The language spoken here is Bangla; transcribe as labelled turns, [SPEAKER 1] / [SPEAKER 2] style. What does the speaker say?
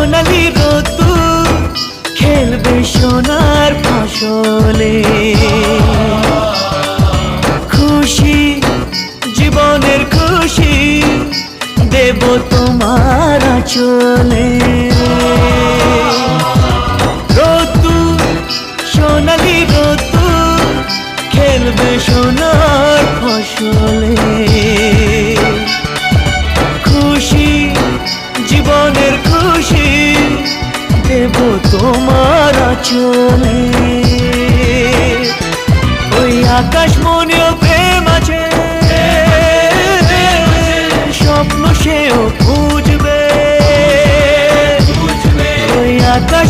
[SPEAKER 1] সোনালি রোদ্দুর খেলবে সোনার ফসলে। খুশি জীবনের খুশি দেব তোমার আঁচলে। রোদ্দুর সোনালি রোদ্দুর খেলবে সোনার ফসলে। খুশি জীবনের খুশি দেব তোমার আঁচলে। ওই আকাশ মনেও প্রেম আছে, স্বপ্ন সেও বুঝবে। ওই আকাশ